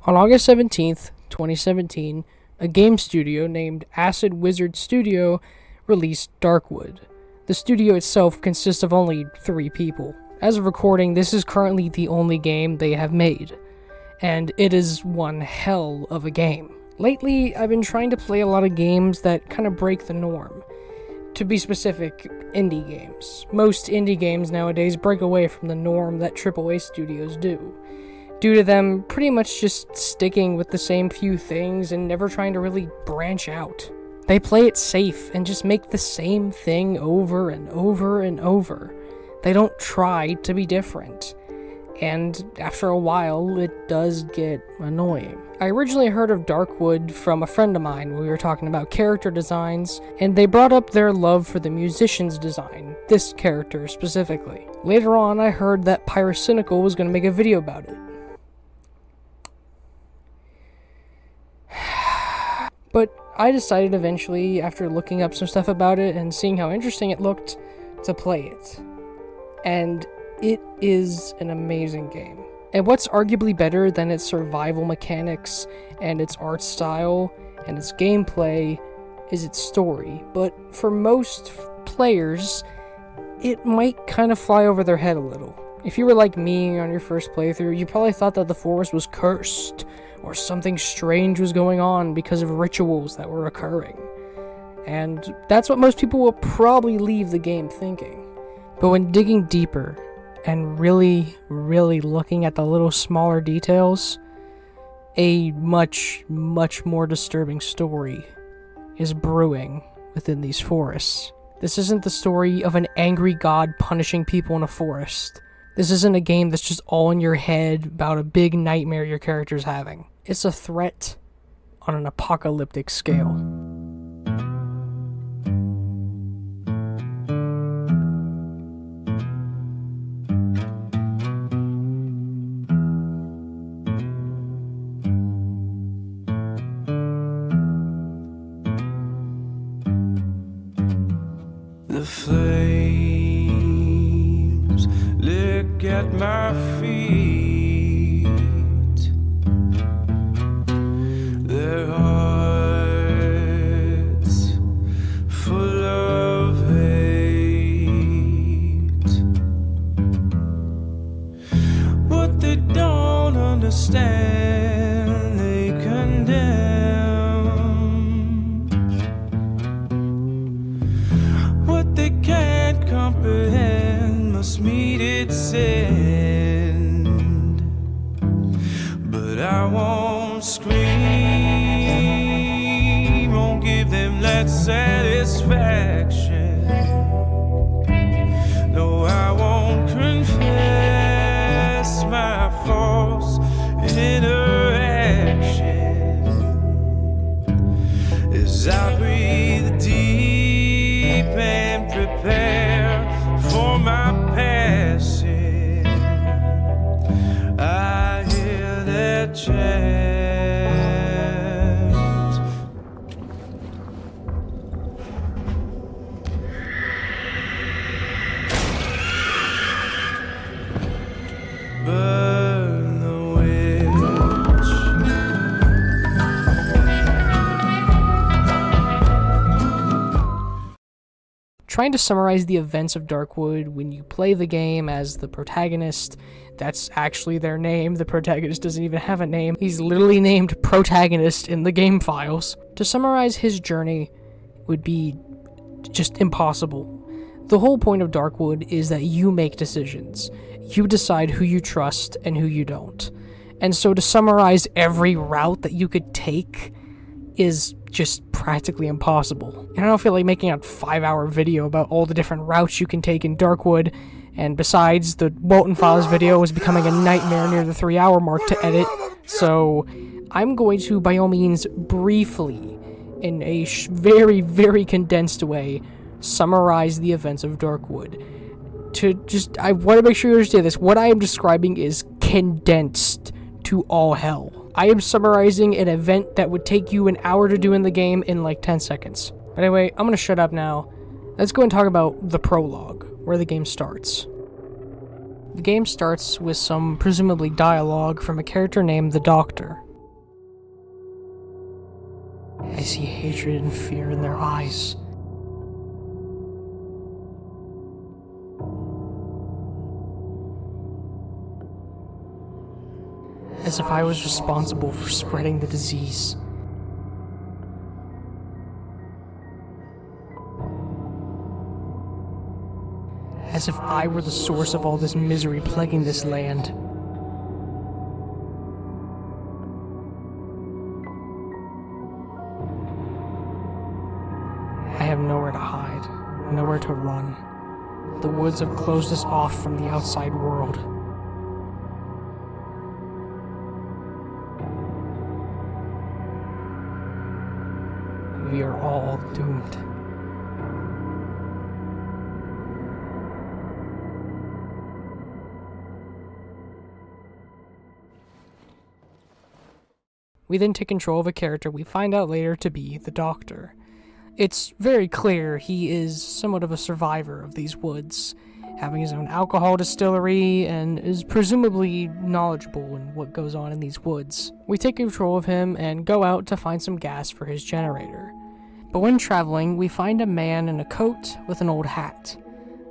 On August 17th, 2017, a game studio named Acid Wizard Studio released Darkwood. The studio itself consists of only 3 people. As of recording, this is currently the only game they have made, and it is one hell of a game. Lately, I've been trying to play a lot of games that kind of break the norm. To be specific, indie games. Most indie games nowadays break away from the norm that AAA studios do, due to them pretty much just sticking with the same few things and never trying to really branch out. They play it safe and just make the same thing over and over and over. They don't try to be different. And after a while, it does get annoying. I originally heard of Darkwood from a friend of mine when we were talking about character designs, and they brought up their love for the musician's design, this character specifically. Later on, I heard that PYROCYNICAL was going to make a video about it. But I decided eventually, after looking up some stuff about it and seeing how interesting it looked, to play it. And it is an amazing game. And what's arguably better than its survival mechanics and its art style and its gameplay is its story. But for most players, it might kind of fly over their head a little. If you were like me on your first playthrough, you probably thought that the forest was cursed, or something strange was going on because of rituals that were occurring. And that's what most people will probably leave the game thinking. But when digging deeper, and really looking at the little smaller details, a much more disturbing story is brewing within these forests. This isn't the story of an angry god punishing people in a forest. This isn't a game that's just all in your head about a big nightmare your character's having. It's a threat on an apocalyptic scale. The flames lick at my feet. Their hearts full of hate. What they don't understand, they condemn. They can't comprehend must meet its end. But I won't scream, won't give them that satisfaction. No, I won't confess my false interaction as I breathe deep and prepare for my passing. I hear that chant. Burn the witch. Trying to summarize the events of Darkwood when you play the game as the protagonist, that's actually their name. The protagonist doesn't even have a name. He's literally named protagonist in the game files. To summarize his journey would be just impossible. The whole point of Darkwood is that you make decisions. You decide who you trust and who you don't. And so to summarize every route that you could take is just practically impossible. And I don't feel like making a 5-hour video about all the different routes you can take in Darkwood, and besides, the Walton Files video was becoming a nightmare near the 3-hour mark to edit, so I'm going to, by all means, briefly, in a very condensed way, summarize the events of Darkwood. I want to make sure you understand this. What I am describing is condensed to all hell. I am summarizing an event that would take you an hour to do in the game in like 10 seconds. But anyway, I'm gonna shut up now. Let's go and talk about the prologue, where the game starts. The game starts with some presumably dialogue from a character named the Doctor. I see hatred and fear in their eyes. As if I was responsible for spreading the disease. As if I were the source of all this misery plaguing this land. I have nowhere to hide, nowhere to run. The woods have closed us off from the outside world. We are all doomed. We then take control of a character we find out later to be the Doctor. It's very clear he is somewhat of a survivor of these woods, having his own alcohol distillery, and is presumably knowledgeable in what goes on in these woods. We take control of him and go out to find some gas for his generator. But when traveling, we find a man in a coat with an old hat.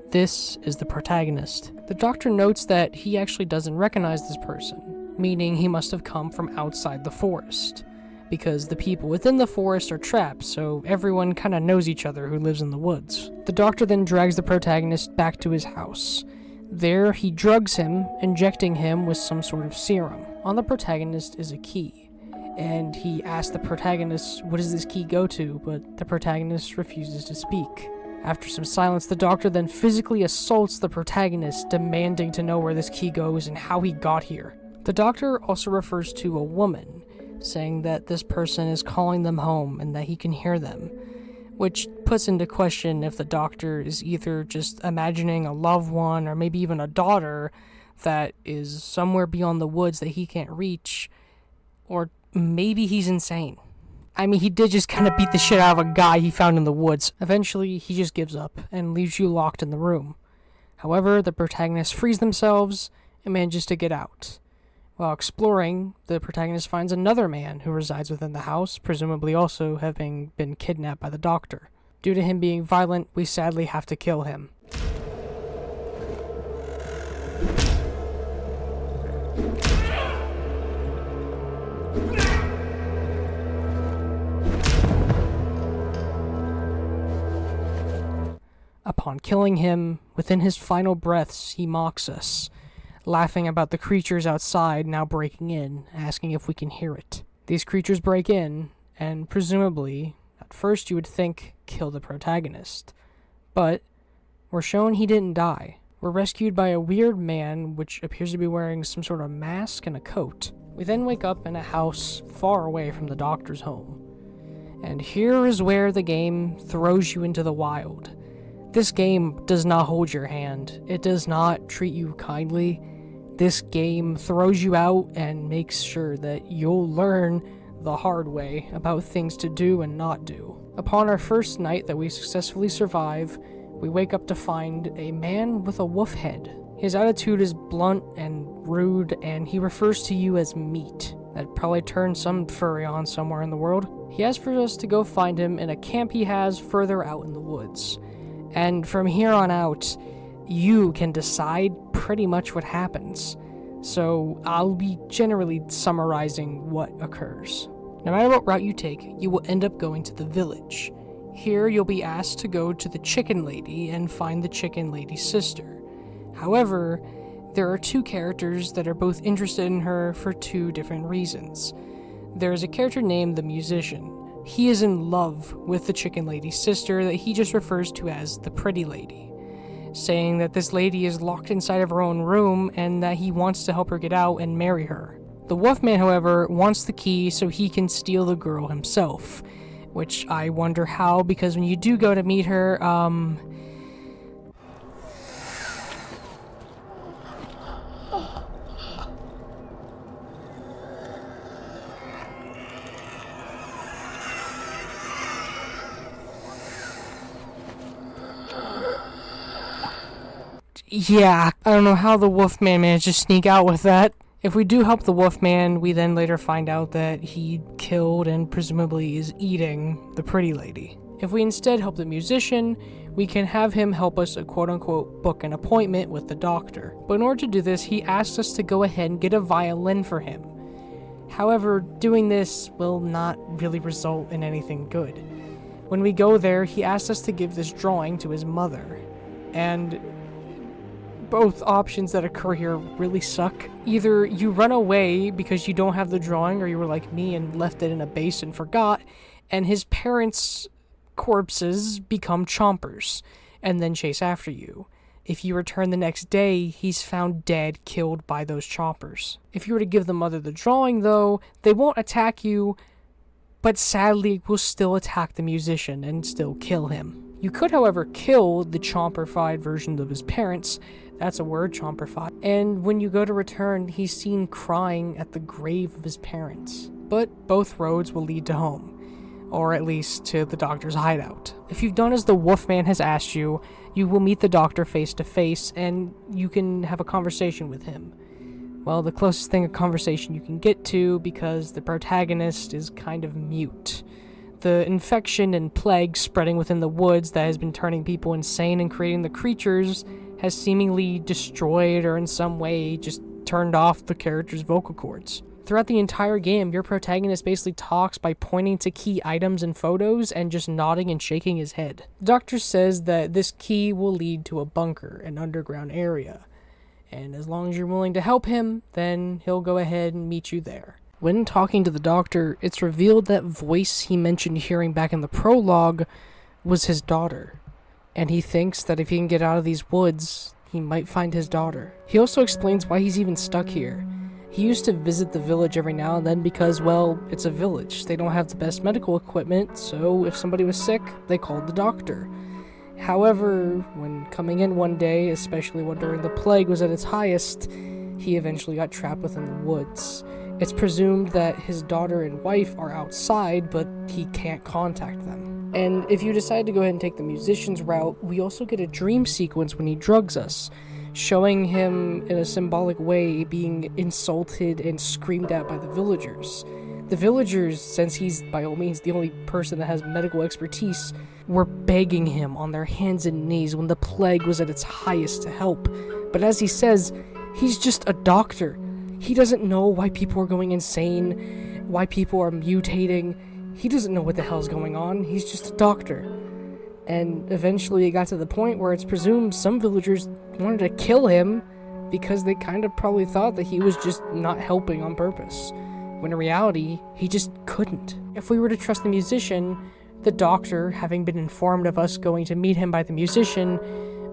This is the protagonist. The Doctor notes that he actually doesn't recognize this person, meaning he must have come from outside the forest, because the people within the forest are trapped, so everyone kind of knows each other who lives in the woods. The Doctor then drags the protagonist back to his house. There, he drugs him, injecting him with some sort of serum. On the protagonist is a key, and he asks the protagonist, what does this key go to? But the protagonist refuses to speak. After some silence, the Doctor then physically assaults the protagonist, demanding to know where this key goes and how he got here. The Doctor also refers to a woman, saying that this person is calling them home and that he can hear them, which puts into question if the Doctor is either just imagining a loved one or maybe even a daughter that is somewhere beyond the woods that he can't reach, or maybe he's insane. I mean, he did just kind of beat the shit out of a guy he found in the woods. Eventually, he just gives up and leaves you locked in the room. However, the protagonists frees themselves and manages to get out. While exploring, the protagonist finds another man who resides within the house, presumably also having been kidnapped by the Doctor. Due to him being violent, we sadly have to kill him. Upon killing him, within his final breaths, he mocks us, laughing about the creatures outside now breaking in, asking if we can hear it. These creatures break in, and presumably, at first you would think, kill the protagonist. But we're shown he didn't die. We're rescued by a weird man, which appears to be wearing some sort of mask and a coat. We then wake up in a house far away from the Doctor's home. And here is where the game throws you into the wild. This game does not hold your hand. It does not treat you kindly. This game throws you out and makes sure that you'll learn the hard way about things to do and not do. Upon our first night that we successfully survive, we wake up to find a man with a wolf head. His attitude is blunt and rude, and he refers to you as meat. That probably turned some furry on somewhere in the world. He asks for us to go find him in a camp he has further out in the woods. And from here on out, you can decide pretty much what happens. So I'll be generally summarizing what occurs. No matter what route you take, you will end up going to the village. Here you'll be asked to go to the Chicken Lady and find the Chicken Lady's sister. However, there are two characters that are both interested in her for two different reasons. There is a character named the Musician. He is in love with the Chicken Lady's sister that he just refers to as the Pretty Lady, saying that this lady is locked inside of her own room and that he wants to help her get out and marry her. The Wolfman, however, wants the key so he can steal the girl himself, which I wonder how, because when you do go to meet her, yeah, I don't know how the Wolfman managed to sneak out with that. If we do help the Wolfman, we then later find out that he killed and presumably is eating the pretty lady. If we instead help the musician, we can have him help us quote-unquote book an appointment with the doctor. But in order to do this, he asks us to go ahead and get a violin for him. However, doing this will not really result in anything good. When we go there, he asks us to give this drawing to his mother. And both options that occur here really suck. Either you run away because you don't have the drawing, or you were like me and left it in a base and forgot, and his parents' corpses become chompers and then chase after you. If you return the next day, he's found dead, killed by those chompers. If you were to give the mother the drawing, though, they won't attack you, but sadly will still attack the musician and still kill him. You could, however, kill the chomperfied version of his parents. That's a word, chomperfied. And when you go to return, he's seen crying at the grave of his parents. But both roads will lead to home. Or at least to the doctor's hideout. If you've done as the Wolfman has asked you, you will meet the doctor face to face, and you can have a conversation with him. Well, the closest thing a conversation you can get to, because the protagonist is kind of mute. The infection and plague spreading within the woods that has been turning people insane and creating the creatures has seemingly destroyed or in some way just turned off the character's vocal cords. Throughout the entire game, your protagonist basically talks by pointing to key items and photos and just nodding and shaking his head. The doctor says that this key will lead to a bunker, an underground area, and as long as you're willing to help him, then he'll go ahead and meet you there. When talking to the doctor, it's revealed that voice he mentioned hearing back in the prologue was his daughter, and he thinks that if he can get out of these woods, he might find his daughter. He also explains why he's even stuck here. He used to visit the village every now and then because, well, it's a village. They don't have the best medical equipment, so if somebody was sick, they called the doctor. However, when coming in one day, especially when during the plague was at its highest, he eventually got trapped within the woods. It's presumed that his daughter and wife are outside, but he can't contact them. And if you decide to go ahead and take the musician's route, we also get a dream sequence when he drugs us, showing him in a symbolic way being insulted and screamed at by the villagers. The villagers, since he's by all means the only person that has medical expertise, were begging him on their hands and knees when the plague was at its highest to help. But as he says, he's just a doctor. He doesn't know why people are going insane, why people are mutating. He doesn't know what the hell's going on. He's just a doctor. And eventually it got to the point where it's presumed some villagers wanted to kill him because they kind of probably thought that he was just not helping on purpose, when in reality, he just couldn't. If we were to trust the musician, the doctor, having been informed of us going to meet him by the musician,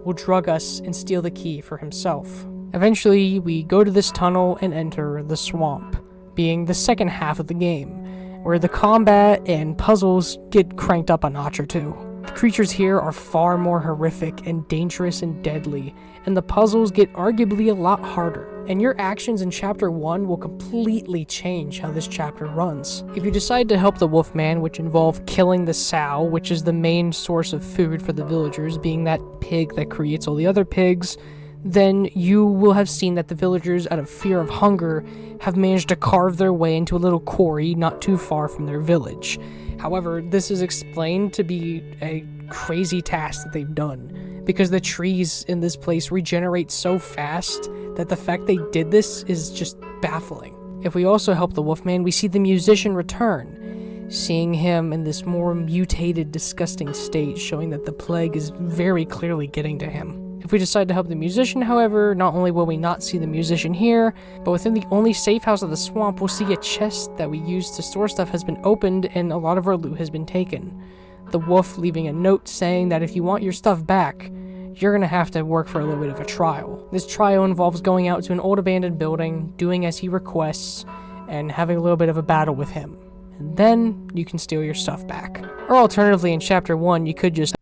will drug us and steal the key for himself. Eventually, we go to this tunnel and enter the swamp, being the second half of the game, where the combat and puzzles get cranked up a notch or two. The creatures here are far more horrific and dangerous and deadly, and the puzzles get arguably a lot harder. And your actions in Chapter 1 will completely change how this chapter runs. If you decide to help the Wolfman, which involve killing the sow, which is the main source of food for the villagers, being that pig that creates all the other pigs, then you will have seen that the villagers, out of fear of hunger, have managed to carve their way into a little quarry not too far from their village. However, this is explained to be a crazy task that they've done, because the trees in this place regenerate so fast that the fact they did this is just baffling. If we also help the Wolfman, we see the musician return, seeing him in this more mutated, disgusting state, showing that the plague is very clearly getting to him. If we decide to help the musician, however, not only will we not see the musician here, but within the only safe house of the swamp, we'll see a chest that we used to store stuff has been opened and a lot of our loot has been taken. The wolf leaving a note saying that if you want your stuff back, you're gonna have to work for a little bit of a trial. This trial involves going out to an old abandoned building, doing as he requests, and having a little bit of a battle with him. And then you can steal your stuff back. Or alternatively, in Chapter 1, you could just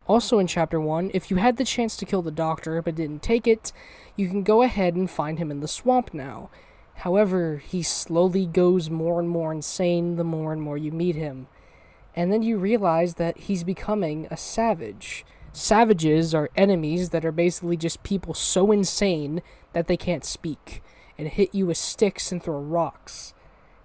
Also in Chapter 1, if you had the chance to kill the Doctor but didn't take it, you can go ahead and find him in the swamp now. However, he slowly goes more and more insane the more and more you meet him. And then you realize that he's becoming a savage. Savages are enemies that are basically just people so insane that they can't speak, and hit you with sticks and throw rocks.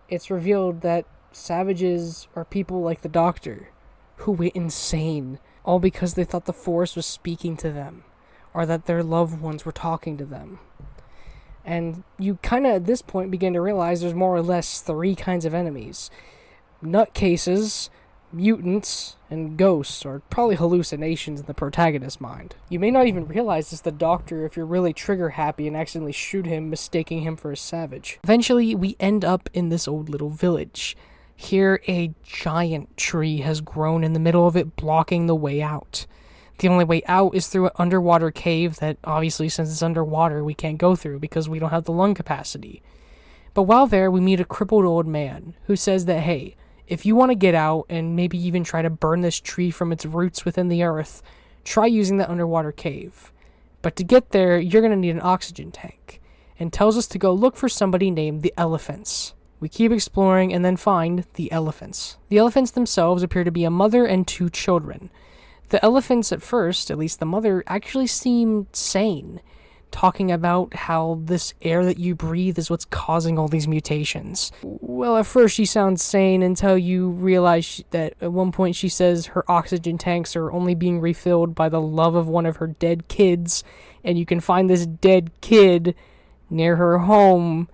It's revealed that savages are people like the Doctor, who went insane, all because they thought the forest was speaking to them, or that their loved ones were talking to them. And you kind of, at this point, begin to realize there's more or less 3 kinds of enemies. Nutcases, mutants, and ghosts, or probably hallucinations in the protagonist's mind. You may not even realize it's the Doctor if you're really trigger happy and accidentally shoot him, mistaking him for a savage. Eventually, we end up in this old little village. Here, a giant tree has grown in the middle of it, blocking the way out. The only way out is through an underwater cave that, obviously, since it's underwater, we can't go through because we don't have the lung capacity. But while there, we meet a crippled old man who says that, hey, if you want to get out and maybe even try to burn this tree from its roots within the earth, try using the underwater cave. But to get there, you're going to need an oxygen tank, and tells us to go look for somebody named the Elephants. We keep exploring and then find the elephants. The elephants themselves appear to be a mother and 2 children. The elephants at first, at least the mother, actually seem sane, talking about how this air that you breathe is what's causing all these mutations. Well, at first she sounds sane until you realize that at one point she says her oxygen tanks are only being refilled by the love of one of her dead kids, and you can find this dead kid near her home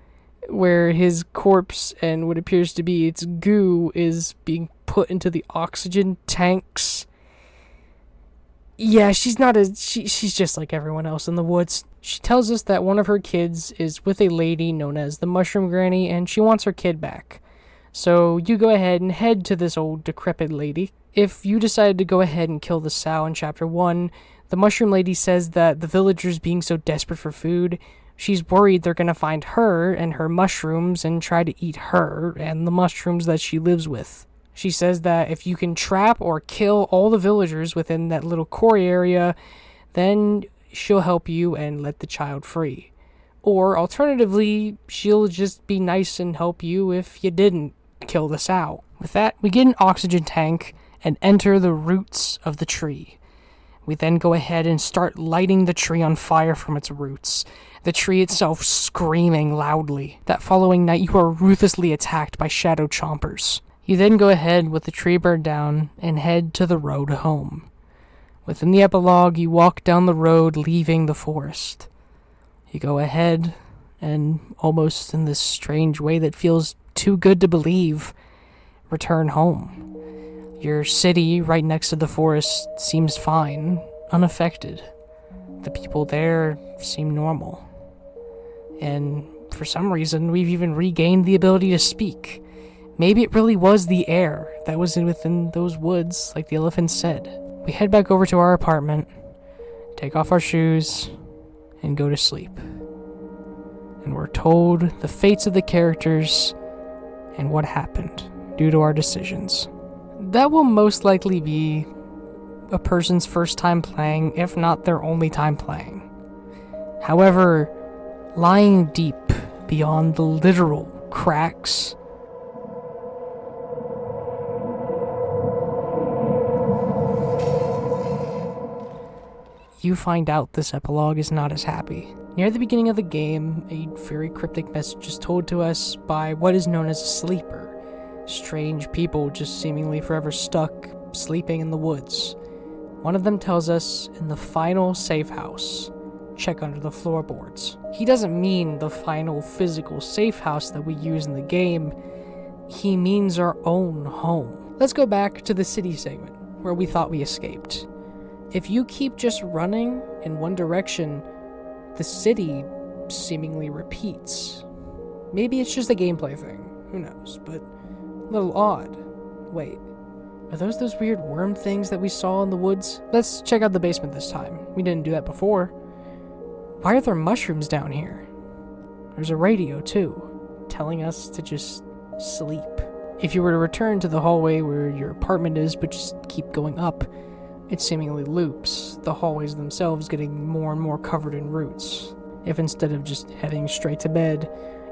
where his corpse and what appears to be its goo is being put into the oxygen tanks. Yeah, she's just like everyone else in the woods. She tells us that one of her kids is with a lady known as the Mushroom Granny, and she wants her kid back. So you go ahead and head to this old decrepit lady. If you decided to go ahead and kill the sow in Chapter 1, the Mushroom Lady says that the villagers being so desperate for food, she's worried they're going to find her and her mushrooms and try to eat her and the mushrooms that she lives with. She says that if you can trap or kill all the villagers within that little quarry area, then she'll help you and let the child free. Or alternatively, she'll just be nice and help you if you didn't kill the sow. With that, we get an oxygen tank and enter the roots of the tree. We then go ahead and start lighting the tree on fire from its roots, the tree itself screaming loudly. That following night, you are ruthlessly attacked by shadow chompers. You then go ahead with the tree burned down and head to the road home. Within the epilogue, you walk down the road leaving the forest. You go ahead and, almost in this strange way that feels too good to believe, return home. Your city right next to the forest seems fine, unaffected. The people there seem normal. And for some reason, we've even regained the ability to speak. Maybe it really was the air that was within those woods, like the elephant said. We head back over to our apartment, take off our shoes, and go to sleep. And we're told the fates of the characters and what happened due to our decisions. That will most likely be a person's first time playing, if not their only time playing. However, lying deep beyond the literal cracks, you find out this epilogue is not as happy. Near the beginning of the game, a very cryptic message is told to us by what is known as a sleeper. Strange people just seemingly forever stuck, sleeping in the woods. One of them tells us, in the final safe house, check under the floorboards. He doesn't mean the final physical safe house that we use in the game. He means our own home. Let's go back to the city segment, where we thought we escaped. If you keep just running in one direction, the city seemingly repeats. Maybe it's just a gameplay thing, who knows, but a little odd. Wait, are those weird worm things that we saw in the woods? Let's check out the basement this time. We didn't do that before. Why are there mushrooms down here? There's a radio too, telling us to just sleep. If you were to return to the hallway where your apartment is, but just keep going up, it seemingly loops, the hallways themselves getting more and more covered in roots. If instead of just heading straight to bed,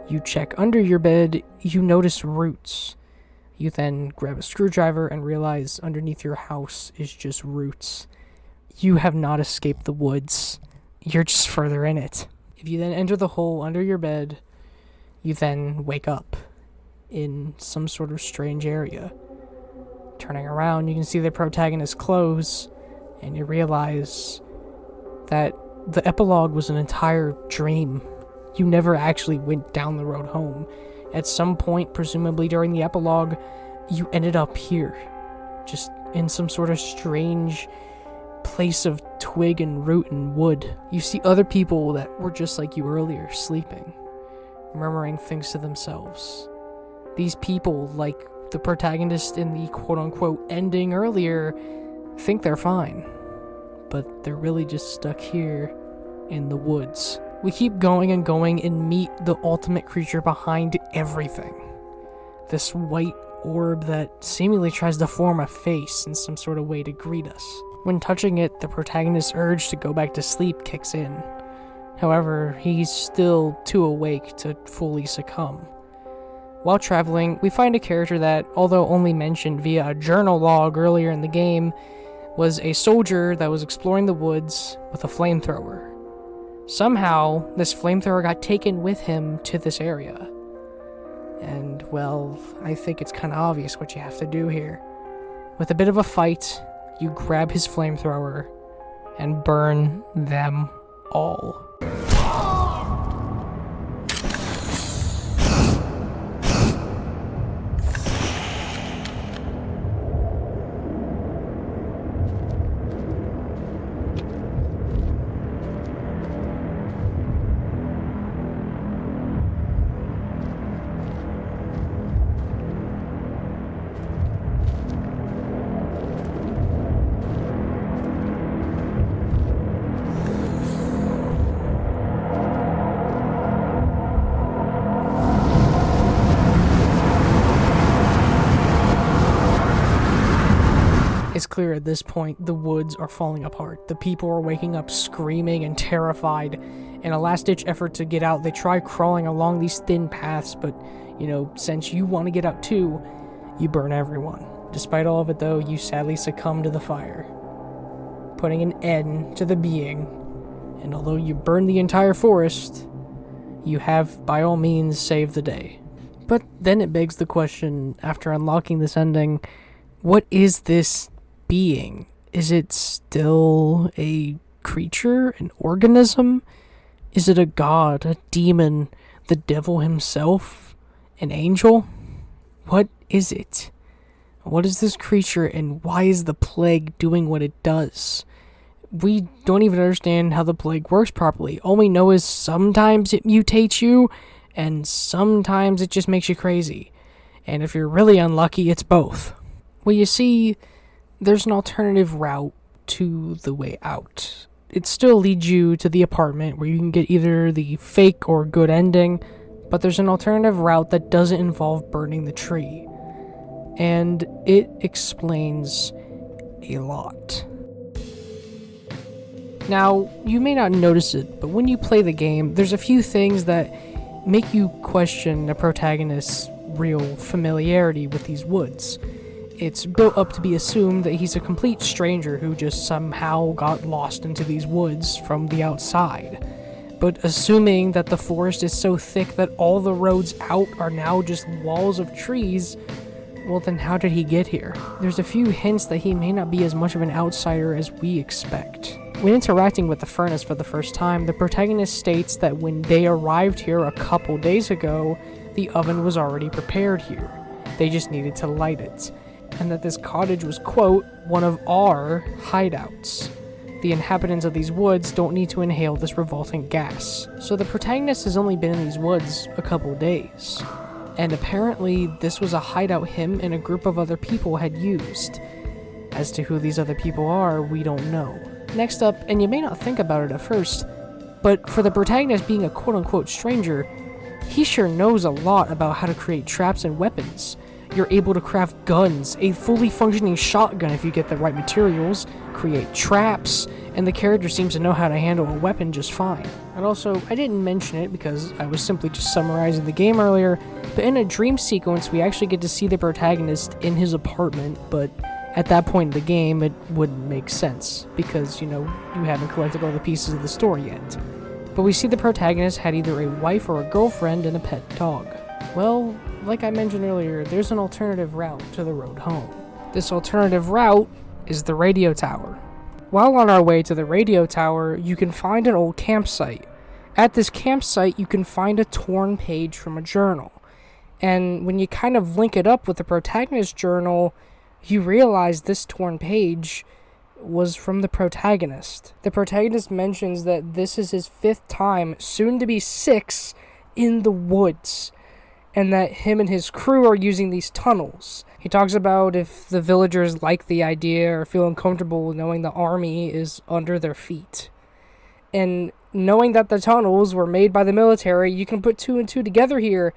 you check under your bed, you notice roots. You then grab a screwdriver and realize underneath your house is just roots. You have not escaped the woods. You're just further in it. If you then enter the hole under your bed, you then wake up in some sort of strange area. Turning around, you can see the protagonist's clothes, and you realize that the epilogue was an entire dream. You never actually went down the road home. At some point, presumably during the epilogue, you ended up here, just in some sort of strange place of twig and root and wood. You see other people that were just like you earlier, sleeping, murmuring things to themselves. These people, like the protagonist in the quote-unquote ending earlier, think they're fine, but they're really just stuck here in the woods. We keep going and meet the ultimate creature behind everything. This white orb that seemingly tries to form a face in some sort of way to greet us. When touching it, the protagonist's urge to go back to sleep kicks in. However, he's still too awake to fully succumb. While traveling, we find a character that, although only mentioned via a journal log earlier in the game, was a soldier that was exploring the woods with a flamethrower. Somehow, this flamethrower got taken with him to this area. And, well, I think it's kind of obvious what you have to do here. With a bit of a fight, you grab his flamethrower and burn them all. It's clear at this point the woods are falling apart. The people are waking up screaming and terrified. In a last-ditch effort to get out, they try crawling along these thin paths, but, since you want to get out too, you burn everyone. Despite all of it though, you sadly succumb to the fire, putting an end to the being. And although you burn the entire forest, you have, by all means, saved the day. But then it begs the question, after unlocking this ending, what is this being? Is it still a creature, an organism? Is it a god, a demon, the devil himself, an angel? What is it? What is this creature, and why is the plague doing what it does? We don't even understand how the plague works properly. All we know is sometimes it mutates you, and sometimes it just makes you crazy. And if you're really unlucky, it's both. Well, you see, there's an alternative route to the way out. It still leads you to the apartment where you can get either the fake or good ending, but there's an alternative route that doesn't involve burning the tree. And it explains a lot. Now, you may not notice it, but when you play the game, there's a few things that make you question the protagonist's real familiarity with these woods. It's built up to be assumed that he's a complete stranger who just somehow got lost into these woods from the outside. But assuming that the forest is so thick that all the roads out are now just walls of trees, well then how did he get here? There's a few hints that he may not be as much of an outsider as we expect. When interacting with the furnace for the first time, the protagonist states that when they arrived here a couple days ago, the oven was already prepared here. They just needed to light it. And that this cottage was, quote, one of our hideouts. The inhabitants of these woods don't need to inhale this revolting gas. So the protagonist has only been in these woods a couple days. And apparently this was a hideout him and a group of other people had used. As to who these other people are, we don't know. Next up, and you may not think about it at first, but for the protagonist being a quote-unquote stranger, he sure knows a lot about how to create traps and weapons. You're able to craft guns, a fully functioning shotgun if you get the right materials, create traps, and the character seems to know how to handle a weapon just fine. And also, I didn't mention it because I was simply just summarizing the game earlier, but in a dream sequence we actually get to see the protagonist in his apartment, but at that point in the game it wouldn't make sense, because, you haven't collected all the pieces of the story yet. But we see the protagonist had either a wife or a girlfriend and a pet dog. Well, like I mentioned earlier, there's an alternative route to the road home. This alternative route is the radio tower. While on our way to the radio tower, you can find an old campsite. At this campsite, you can find a torn page from a journal. And when you kind of link it up with the protagonist's journal, you realize this torn page was from the protagonist. The protagonist mentions that this is his 5th time, soon to be 6, in the woods, and that him and his crew are using these tunnels. He talks about if the villagers like the idea or feel uncomfortable knowing the army is under their feet. And knowing that the tunnels were made by the military, you can put 2 and 2 together here.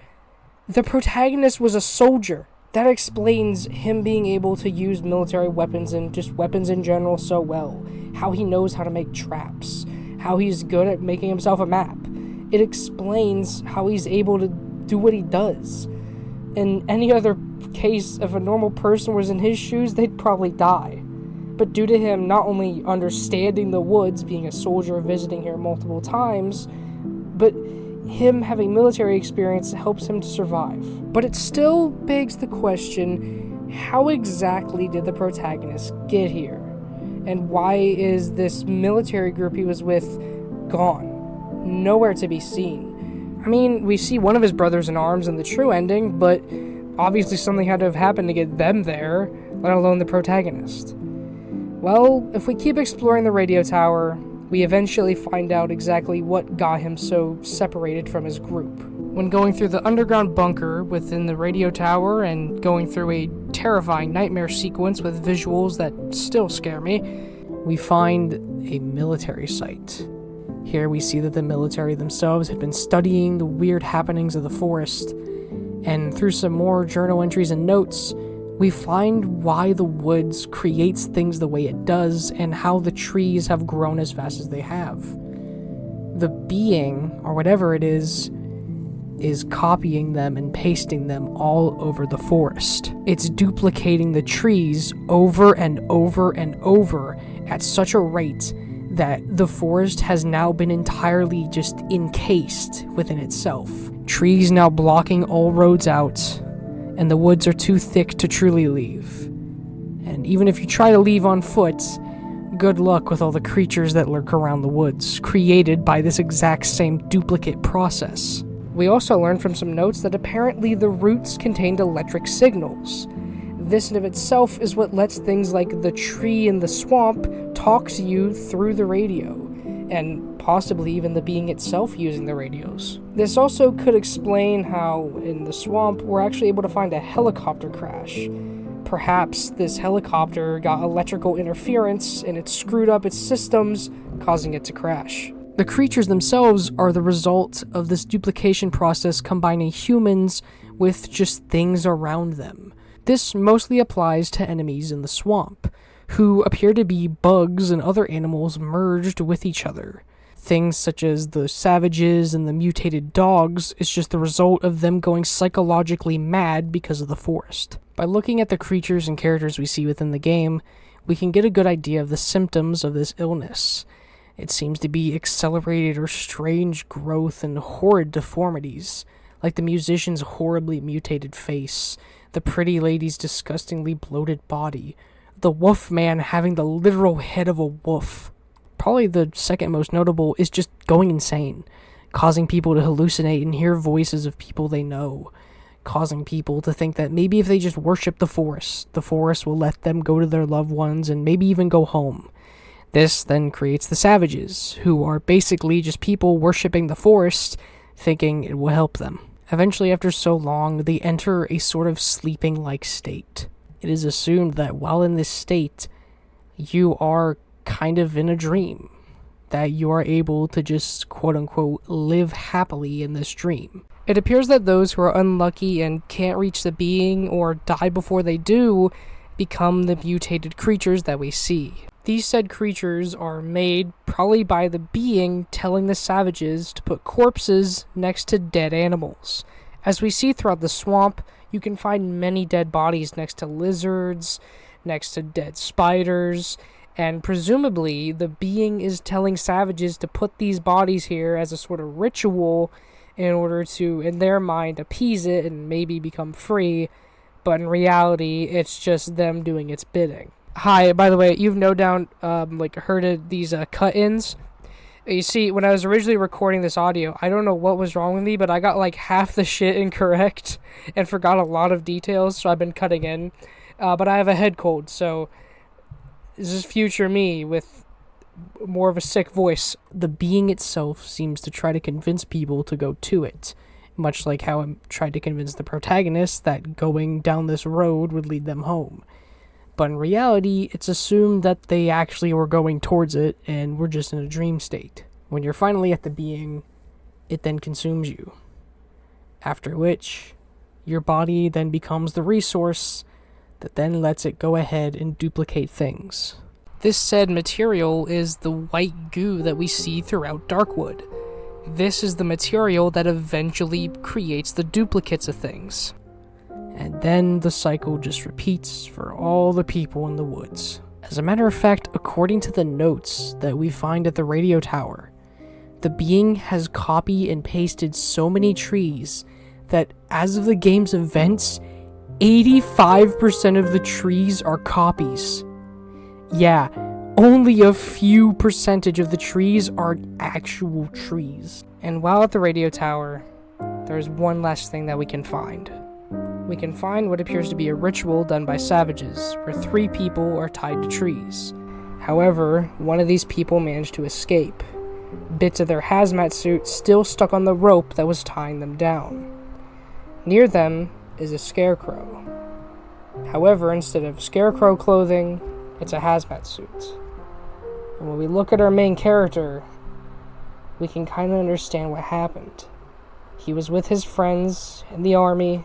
The protagonist was a soldier. That explains him being able to use military weapons and just weapons in general so well. How he knows how to make traps. How he's good at making himself a map. It explains how he's able to do what he does. In any other case, if a normal person was in his shoes, they'd probably die. But due to him not only understanding the woods, being a soldier visiting here multiple times, but him having military experience helps him to survive. But it still begs the question, how exactly did the protagonist get here? And why is this military group he was with gone? Nowhere to be seen. I mean, we see one of his brothers in arms in the true ending, but obviously something had to have happened to get them there, let alone the protagonist. Well, if we keep exploring the radio tower, we eventually find out exactly what got him so separated from his group. When going through the underground bunker within the radio tower and going through a terrifying nightmare sequence with visuals that still scare me, we find a military site. Here we see that the military themselves had been studying the weird happenings of the forest, and through some more journal entries and notes, we find why the woods creates things the way it does and how the trees have grown as fast as they have. The being, or whatever it is copying them and pasting them all over the forest. It's duplicating the trees over and over and over at such a rate that the forest has now been entirely just encased within itself. Trees now blocking all roads out, and the woods are too thick to truly leave. And even if you try to leave on foot, good luck with all the creatures that lurk around the woods, created by this exact same duplicate process. We also learned from some notes that apparently the roots contained electric signals. This in of itself is what lets things like the tree in the swamp talk to you through the radio, and possibly even the being itself using the radios. This also could explain how, in the swamp, we're actually able to find a helicopter crash. Perhaps this helicopter got electrical interference and it screwed up its systems, causing it to crash. The creatures themselves are the result of this duplication process combining humans with just things around them. This mostly applies to enemies in the swamp, who appear to be bugs and other animals merged with each other. Things such as the savages and the mutated dogs is just the result of them going psychologically mad because of the forest. By looking at the creatures and characters we see within the game, we can get a good idea of the symptoms of this illness. It seems to be accelerated or strange growth and horrid deformities, like the musician's horribly mutated face, the pretty lady's disgustingly bloated body, the wolf man having the literal head of a wolf. Probably the second most notable is just going insane, causing people to hallucinate and hear voices of people they know, causing people to think that maybe if they just worship the forest will let them go to their loved ones and maybe even go home. This then creates the savages, who are basically just people worshipping the forest, thinking it will help them. Eventually, after so long, they enter a sort of sleeping-like state. It is assumed that while in this state, you are kind of in a dream, that you are able to just quote-unquote live happily in this dream. It appears that those who are unlucky and can't reach the being or die before they do become the mutated creatures that we see. These said creatures are made probably by the being telling the savages to put corpses next to dead animals. As we see throughout the swamp, you can find many dead bodies next to lizards, next to dead spiders, and presumably the being is telling savages to put these bodies here as a sort of ritual in order to, in their mind, appease it and maybe become free, but in reality, it's just them doing its bidding. Hi, by the way, you've no doubt heard of these cut-ins. You see, when I was originally recording this audio, I don't know what was wrong with me, but I got like half the shit incorrect and forgot a lot of details, so I've been cutting in. But I have a head cold, so this is future me with more of a sick voice. The being itself seems to try to convince people to go to it, much like how I tried to convince the protagonist that going down this road would lead them home. But in reality, it's assumed that they actually were going towards it and we're just in a dream state. When you're finally at the being, it then consumes you. After which, your body then becomes the resource that then lets it go ahead and duplicate things. This said material is the white goo that we see throughout Darkwood. This is the material that eventually creates the duplicates of things. And then the cycle just repeats for all the people in the woods. As a matter of fact, according to the notes that we find at the radio tower, the being has copy and pasted so many trees that as of the game's events, 85% of the trees are copies. Yeah, only a few percentage of the trees are actual trees. And while at the radio tower, there's one last thing that we can find. We can find what appears to be a ritual done by savages, where 3 people are tied to trees. However, one of these people managed to escape. Bits of their hazmat suit still stuck on the rope that was tying them down. Near them is a scarecrow. However, instead of scarecrow clothing, it's a hazmat suit. And when we look at our main character, we can kind of understand what happened. He was with his friends in the army,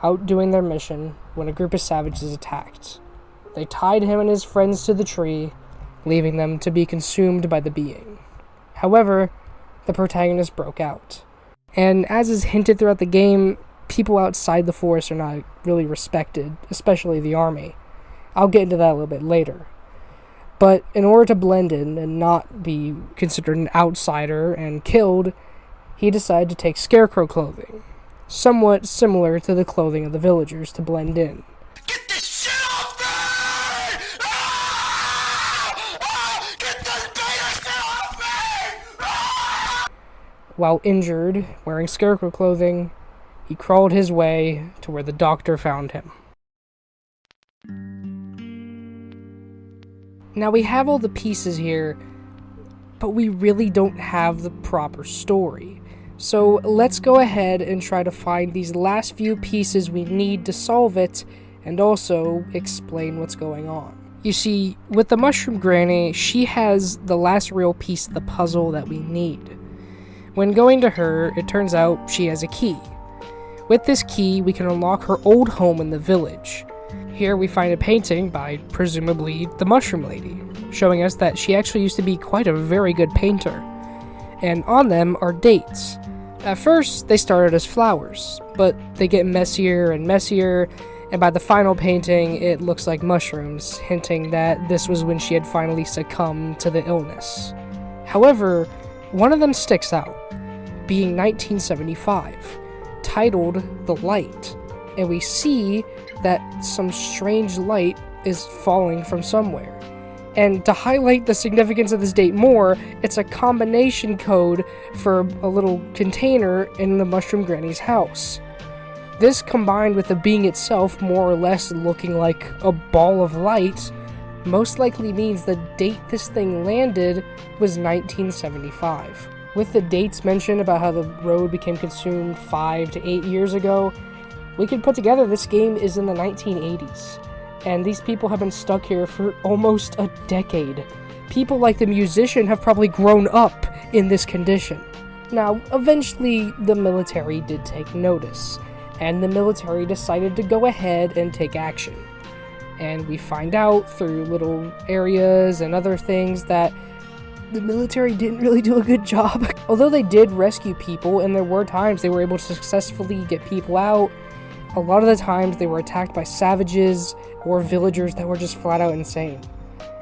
out doing their mission, when a group of savages attacked. They tied him and his friends to the tree, leaving them to be consumed by the being. However, the protagonist broke out. And as is hinted throughout the game, people outside the forest are not really respected, especially the army. I'll get into that a little bit later. But in order to blend in and not be considered an outsider and killed, he decided to take scarecrow clothing, somewhat similar to the clothing of the villagers, to blend in. Get this shit off me! Get this beta shit off me! While injured, wearing scarecrow clothing, he crawled his way to where the doctor found him. Now we have all the pieces here, but we really don't have the proper story. So let's go ahead and try to find these last few pieces we need to solve it, and also explain what's going on. You see, with the Mushroom Granny, she has the last real piece of the puzzle that we need. When going to her, it turns out she has a key. With this key, we can unlock her old home in the village. Here we find a painting by, presumably, the Mushroom Lady, showing us that she actually used to be quite a very good painter. And on them are dates. At first, they started as flowers, but they get messier and messier, and by the final painting, it looks like mushrooms, hinting that this was when she had finally succumbed to the illness. However, one of them sticks out, being 1975, titled The Light, and we see that some strange light is falling from somewhere. And to highlight the significance of this date more, it's a combination code for a little container in the Mushroom Granny's house. This, combined with the being itself more or less looking like a ball of light, most likely means the date this thing landed was 1975. With the dates mentioned about how the road became consumed 5 to 8 years ago, we could put together this game is in the 1980s. And these people have been stuck here for almost a decade. People like the musician have probably grown up in this condition. Now, eventually, the military did take notice, and the military decided to go ahead and take action. And we find out through little areas and other things that the military didn't really do a good job. Although they did rescue people, and there were times they were able to successfully get people out, a lot of the times they were attacked by savages or villagers that were just flat out insane.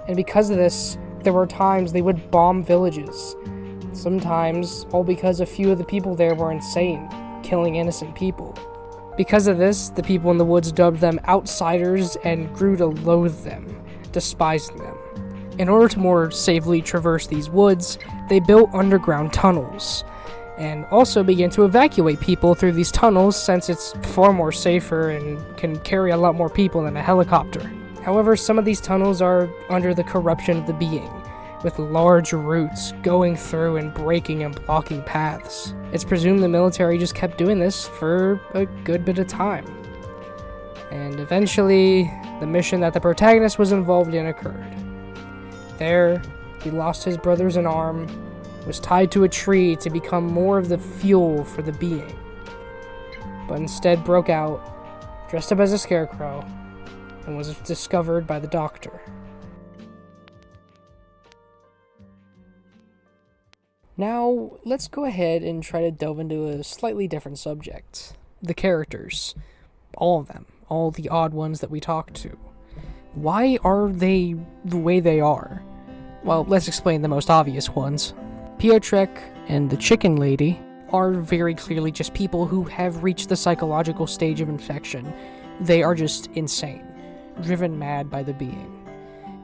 And because of this, there were times they would bomb villages. Sometimes all because a few of the people there were insane, killing innocent people. Because of this, the people in the woods dubbed them outsiders and grew to loathe them, despising them. In order to more safely traverse these woods, they built underground tunnels, and also began to evacuate people through these tunnels since it's far more safer and can carry a lot more people than a helicopter. However, some of these tunnels are under the corruption of the being, with large roots going through and breaking and blocking paths. It's presumed the military just kept doing this for a good bit of time. And eventually, the mission that the protagonist was involved in occurred. There, he lost his brother's an arm, was tied to a tree to become more of the fuel for the being, but instead broke out, dressed up as a scarecrow, and was discovered by the doctor. Now, let's go ahead and try to delve into a slightly different subject. The characters. All of them. All the odd ones that we talked to. Why are they the way they are? Well, let's explain the most obvious ones. Piotrek and the Chicken Lady are very clearly just people who have reached the psychological stage of infection. They are just insane. Driven mad by the being.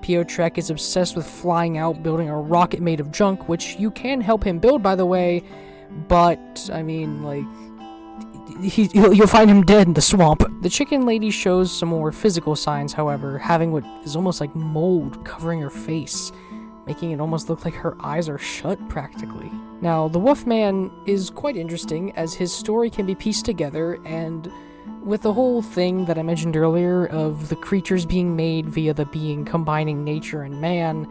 Piotrek is obsessed with flying out, building a rocket made of junk, which you can help him build, by the way, but, I mean, like, you'll find him dead in the swamp. The Chicken Lady shows some more physical signs, however, having what is almost like mold covering her face, making it almost look like her eyes are shut, practically. Now, the Wolfman is quite interesting, as his story can be pieced together, and with the whole thing that I mentioned earlier of the creatures being made via the being combining nature and man,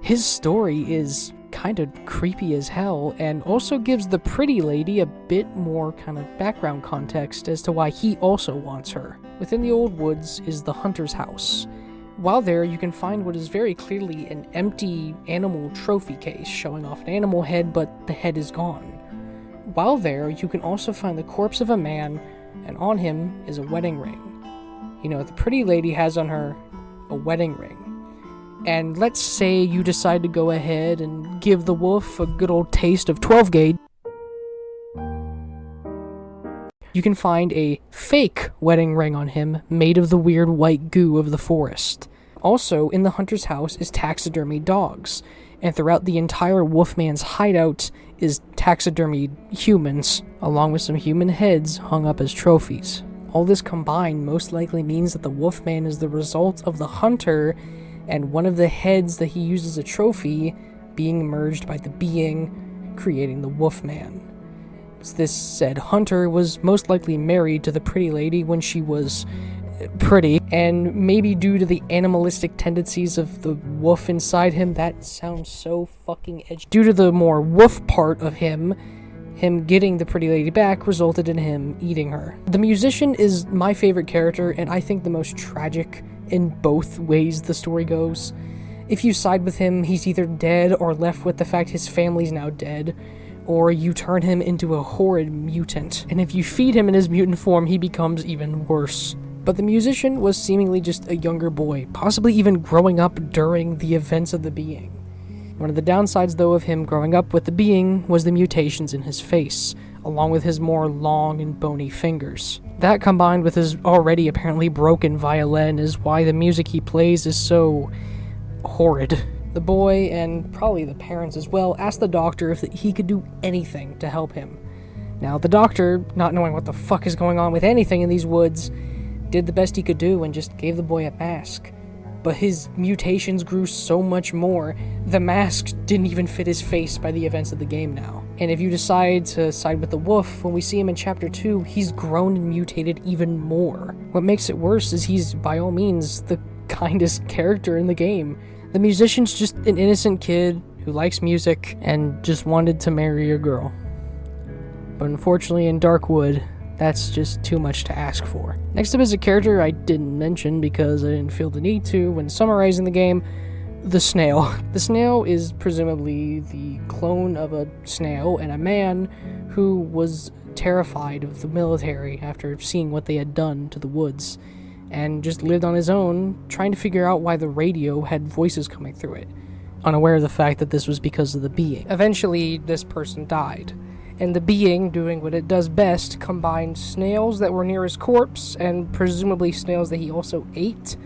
his story is kind of creepy as hell, and also gives the Pretty Lady a bit more kind of background context as to why he also wants her. Within the old woods is the hunter's house. While there, you can find what is very clearly an empty animal trophy case showing off an animal head, but the head is gone. While there, you can also find the corpse of a man, and on him is a wedding ring. You know, the Pretty Lady has on her a wedding ring. And let's say you decide to go ahead and give the wolf a good old taste of 12 gauge. You can find a fake wedding ring on him made of the weird white goo of the forest. Also, in the hunter's house is taxidermy dogs, and throughout the entire Wolfman's hideout is taxidermied humans, along with some human heads hung up as trophies. All this combined most likely means that the Wolfman is the result of the hunter, and one of the heads that he used as a trophy being merged by the being, creating the Wolfman. This said hunter was most likely married to the Pretty Lady when she was pretty, and maybe due to the animalistic tendencies of the wolf inside him, that sounds so fucking edgy. Due to the more wolf part of him getting the Pretty Lady back resulted in him eating her. The musician is my favorite character, and I think the most tragic in both ways the story goes. If you side with him, he's either dead or left with the fact his family's now dead, or you turn him into a horrid mutant, and if you feed him in his mutant form, he becomes even worse. But the musician was seemingly just a younger boy, possibly even growing up during the events of the being. One of the downsides, though, of him growing up with the being was the mutations in his face, along with his more long and bony fingers. That, combined with his already apparently broken violin, is why the music he plays is so horrid. The boy, and probably the parents as well, asked the doctor if he could do anything to help him. Now, the doctor, not knowing what the fuck is going on with anything in these woods, did the best he could do and just gave the boy a mask. But his mutations grew so much more, the mask didn't even fit his face by the events of the game now. And if you decide to side with the wolf, when we see him in Chapter 2, he's grown and mutated even more. What makes it worse is he's, by all means, the kindest character in the game. The musician's just an innocent kid who likes music and just wanted to marry a girl. But unfortunately in Darkwood, that's just too much to ask for. Next up is a character I didn't mention because I didn't feel the need to when summarizing the game, the snail. The snail is presumably the clone of a snail and a man who was terrified of the military after seeing what they had done to the woods, and just lived on his own, trying to figure out why the radio had voices coming through it, unaware of the fact that this was because of the being. Eventually, this person died, and the being, doing what it does best, combined snails that were near his corpse, and presumably snails that he also ate,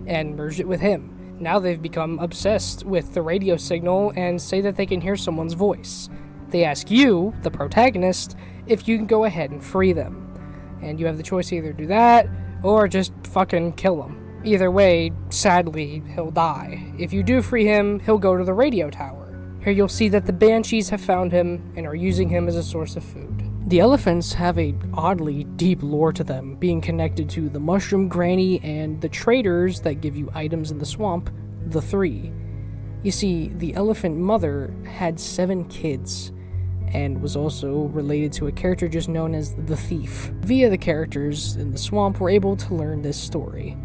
and merged it with him. Now they've become obsessed with the radio signal and say that they can hear someone's voice. They ask you, the protagonist, if you can go ahead and free them. And you have the choice to either do that, or just fucking kill him. Either way, sadly, he'll die. If you do free him, he'll go to the radio tower. Here you'll see that the banshees have found him and are using him as a source of food. The elephants have a oddly deep lore to them, being connected to the mushroom granny and the traders that give you items in the swamp, the three. You see, the elephant mother had 7 kids, and was also related to a character just known as the Thief. Via the characters in the swamp, we're able to learn this story.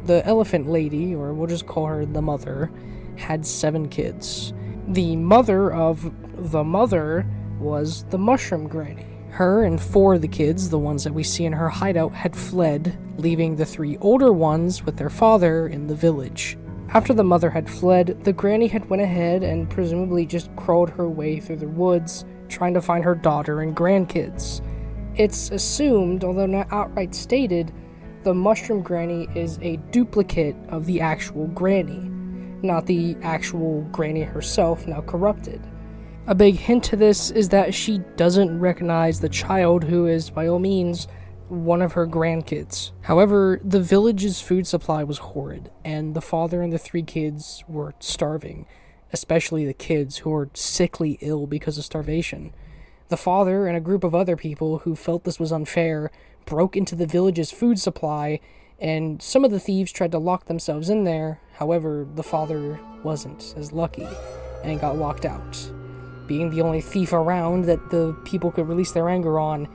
The elephant lady, or we'll just call her the mother, had 7 kids. The mother of the mother was the mushroom granny. Her and 4 of the kids, the ones that we see in her hideout, had fled, leaving the 3 older ones with their father in the village. After the mother had fled, the granny had went ahead and presumably just crawled her way through the woods, trying to find her daughter and grandkids. It's assumed, although not outright stated, the mushroom granny is a duplicate of the actual granny, not the actual granny herself, now corrupted. A big hint to this is that she doesn't recognize the child who is, by all means, one of her grandkids. However, the village's food supply was horrid, and the father and the 3 kids were starving, especially the kids who were sickly ill because of starvation. The father and a group of other people who felt this was unfair broke into the village's food supply, and some of the thieves tried to lock themselves in there. However, the father wasn't as lucky and got locked out. Being the only thief around that the people could release their anger on,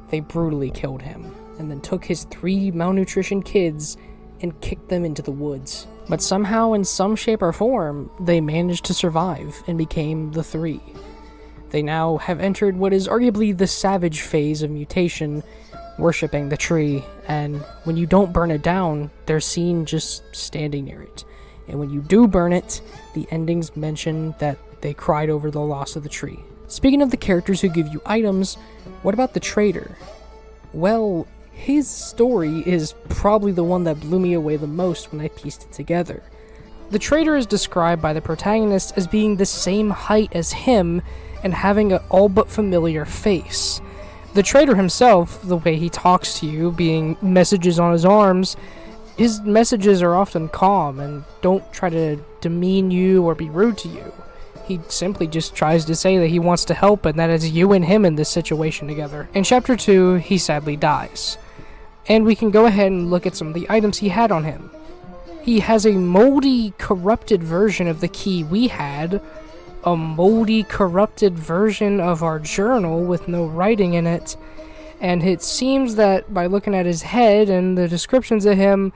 they brutally killed him, and then took his 3 malnutrition kids and kicked them into the woods. But somehow, in some shape or form, they managed to survive and became the 3. They now have entered what is arguably the savage phase of mutation, worshipping the tree, and when you don't burn it down, they're seen just standing near it. And when you do burn it, the endings mention that they cried over the loss of the tree. Speaking of the characters who give you items, what about the trader? Well, his story is probably the one that blew me away the most when I pieced it together. The trader is described by the protagonist as being the same height as him and having an all but familiar face. The trader himself, the way he talks to you, being messages on his arms, his messages are often calm and don't try to demean you or be rude to you. He simply just tries to say that he wants to help and that it's you and him in this situation together. In Chapter 2, he sadly dies. And we can go ahead and look at some of the items he had on him. He has a moldy, corrupted version of the key we had, a moldy, corrupted version of our journal with no writing in it, and it seems that by looking at his head and the descriptions of him,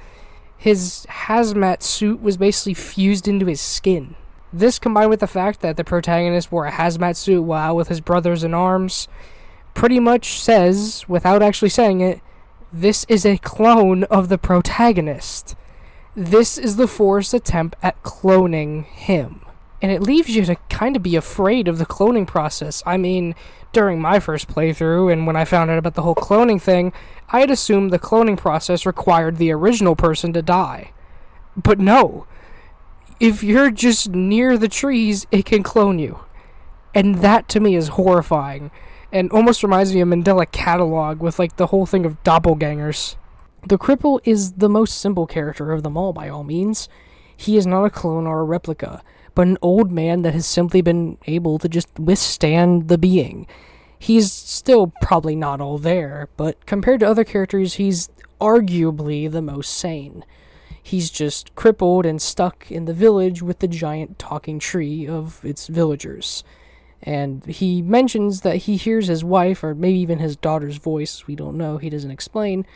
his hazmat suit was basically fused into his skin. This, combined with the fact that the protagonist wore a hazmat suit while out with his brothers in arms, pretty much says, without actually saying it, this is a clone of the protagonist. This is the Forest's attempt at cloning him. And it leaves you to kind of be afraid of the cloning process. I mean, during my first playthrough, and when I found out about the whole cloning thing, I had assumed the cloning process required the original person to die. But no. If you're just near the trees, it can clone you. And that, to me, is horrifying. And almost reminds me of Mandela Catalog with, like, the whole thing of doppelgangers. The cripple is the most simple character of them all, by all means. He is not a clone or a replica, but an old man that has simply been able to just withstand the being. He's still probably not all there, but compared to other characters, he's arguably the most sane. He's just crippled and stuck in the village with the giant talking tree of its villagers. And he mentions that he hears his wife, or maybe even his daughter's voice, we don't know, he doesn't explain,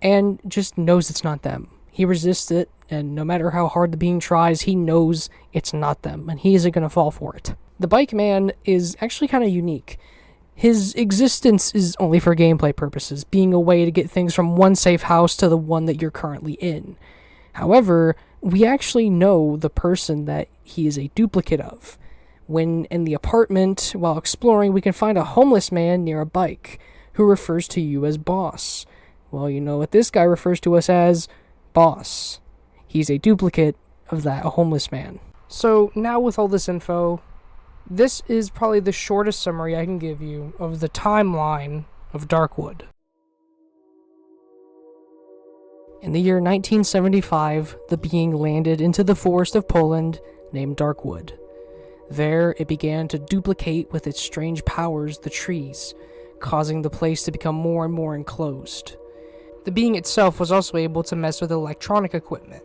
and just knows it's not them. He resists it, and no matter how hard the being tries, he knows it's not them, and he isn't going to fall for it. The bike man is actually kind of unique. His existence is only for gameplay purposes, being a way to get things from one safe house to the one that you're currently in. However, we actually know the person that he is a duplicate of. When in the apartment, while exploring, we can find a homeless man near a bike who refers to you as boss. Well, you know what this guy refers to us as? Boss. He's a duplicate of that homeless man. So now with all this info, this is probably the shortest summary I can give you of the timeline of Darkwood. In the year 1975, the being landed into the forest of Poland named Darkwood. There, it began to duplicate with its strange powers the trees, causing the place to become more and more enclosed. The being itself was also able to mess with electronic equipment,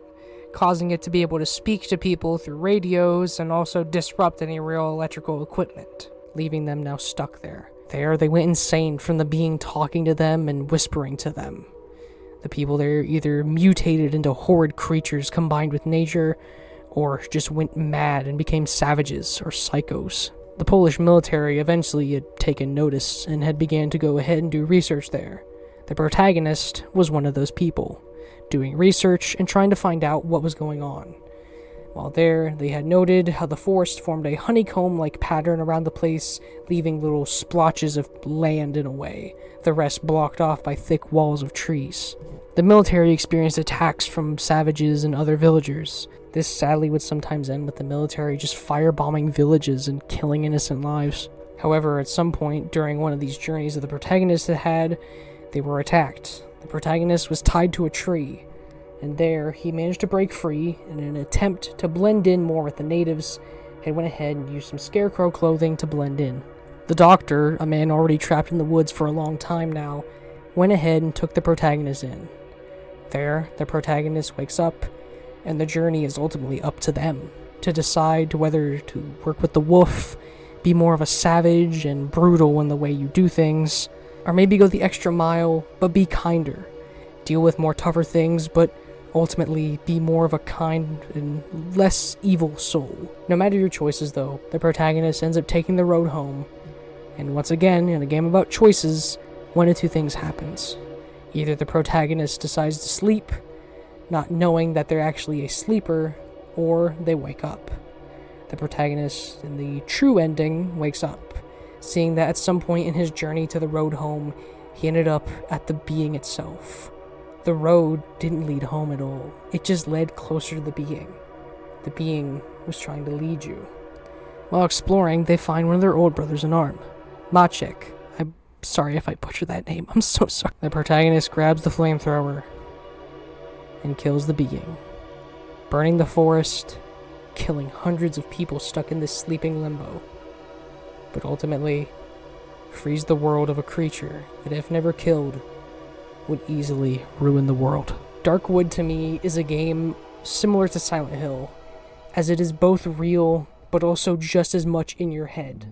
causing it to be able to speak to people through radios and also disrupt any real electrical equipment, leaving them now stuck there. There, they went insane from the being talking to them and whispering to them. The people there either mutated into horrid creatures combined with nature, or just went mad and became savages or psychos. The Polish military eventually had taken notice and had began to go ahead and do research there. The protagonist was one of those people, doing research and trying to find out what was going on. While there, they had noted how the forest formed a honeycomb-like pattern around the place, leaving little splotches of land in a way, the rest blocked off by thick walls of trees. The military experienced attacks from savages and other villagers. This sadly would sometimes end with the military just firebombing villages and killing innocent lives. However, at some point during one of these journeys that the protagonist had, they were attacked. The protagonist was tied to a tree, and there he managed to break free, and in an attempt to blend in more with the natives, he went ahead and used some scarecrow clothing to blend in. The doctor, a man already trapped in the woods for a long time now, went ahead and took the protagonist in. There, the protagonist wakes up, and the journey is ultimately up to them to decide whether to work with the wolf, be more of a savage and brutal in the way you do things, or maybe go the extra mile, but be kinder, deal with more tougher things, but ultimately be more of a kind and less evil soul. No matter your choices though, the protagonist ends up taking the road home, and once again, in a game about choices, one of two things happens. Either the protagonist decides to sleep, not knowing that they're actually a sleeper, or they wake up. The protagonist, in the true ending, wakes up, seeing that at some point in his journey to the road home, he ended up at the being itself. The road didn't lead home at all. It just led closer to the being. The being was trying to lead you. While exploring, they find one of their old brothers in arms, Maciek. I'm sorry if I butchered that name. I'm so sorry. The protagonist grabs the flamethrower and kills the being, burning the forest, killing hundreds of people stuck in this sleeping limbo, but ultimately frees the world of a creature that, if never killed, would easily ruin the world. Darkwood to me is a game similar to Silent Hill, as it is both real but also just as much in your head.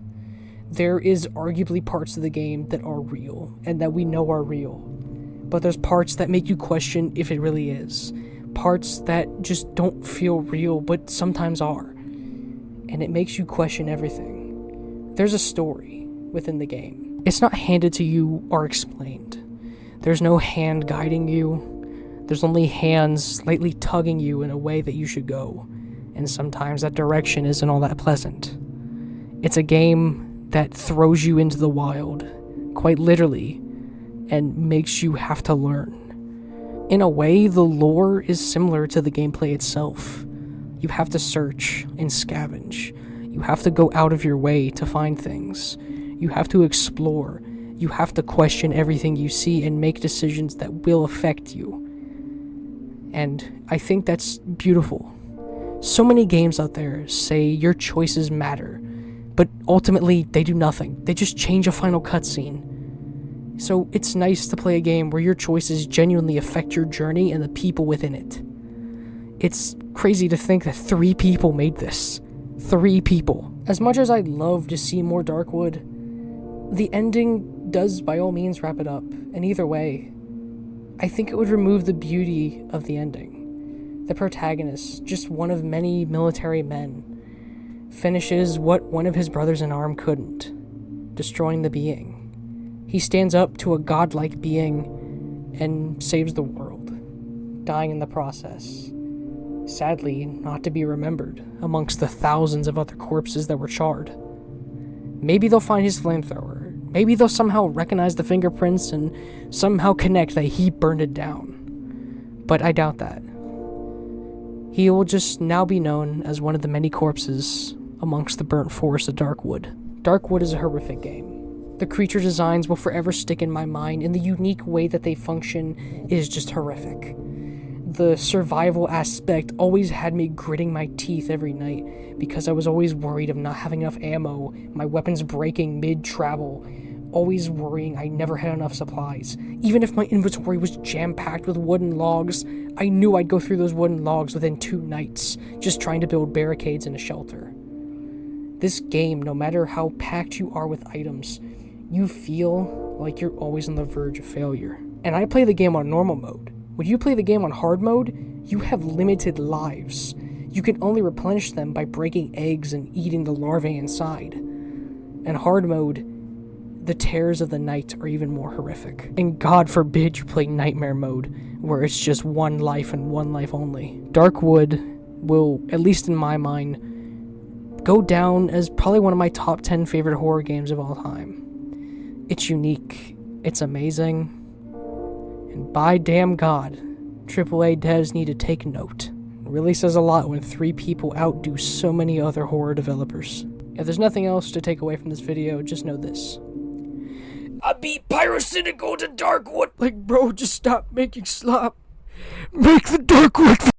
There is arguably parts of the game that are real and that we know are real, but there's parts that make you question if it really is. Parts that just don't feel real but sometimes are, and it makes you question everything. There's a story within the game. It's not handed to you or explained. There's no hand guiding you. There's only hands slightly tugging you in a way that you should go, and sometimes that direction isn't all that pleasant. It's a game that throws you into the wild, quite literally, and makes you have to learn. In a way, the lore is similar to the gameplay itself. You have to search and scavenge. You have to go out of your way to find things. You have to explore. You have to question everything you see and make decisions that will affect you. And I think that's beautiful. So many games out there say your choices matter, but ultimately they do nothing. They just change a final cutscene. So it's nice to play a game where your choices genuinely affect your journey and the people within it. It's crazy to think that 3 people made this. 3 people. As much as I'd love to see more Darkwood, the ending does by all means wrap it up, and either way, I think it would remove the beauty of the ending. The protagonist, just one of many military men, finishes what one of his brothers in arms couldn't, destroying the being. He stands up to a godlike being and saves the world, dying in the process. Sadly, not to be remembered amongst the thousands of other corpses that were charred. Maybe they'll find his flamethrower. Maybe they'll somehow recognize the fingerprints and somehow connect that he burned it down. But I doubt that. He will just now be known as one of the many corpses amongst the burnt forest of Darkwood. Darkwood is a horrific game. The creature designs will forever stick in my mind, and the unique way that they function is just horrific. The survival aspect always had me gritting my teeth every night because I was always worried of not having enough ammo, my weapons breaking mid-travel, always worrying I never had enough supplies. Even if my inventory was jam-packed with wooden logs, I knew I'd go through those wooden logs within 2 nights, just trying to build barricades and a shelter. This game, no matter how packed you are with items, you feel like you're always on the verge of failure. And I play the game on normal mode. When you play the game on hard mode, you have limited lives. You can only replenish them by breaking eggs and eating the larvae inside. In hard mode, the terrors of the night are even more horrific. And God forbid you play nightmare mode, where it's just 1 life and 1 life only. Darkwood will, at least in my mind, go down as probably one of my top 10 favorite horror games of all time. It's unique, it's amazing, and by damn God, AAA devs need to take note. It really says a lot when 3 people outdo so many other horror developers. If there's nothing else to take away from this video, just know this. I beat PYROCYNICAL to Darkwood! Like, bro, just stop making slop. Make the Darkwood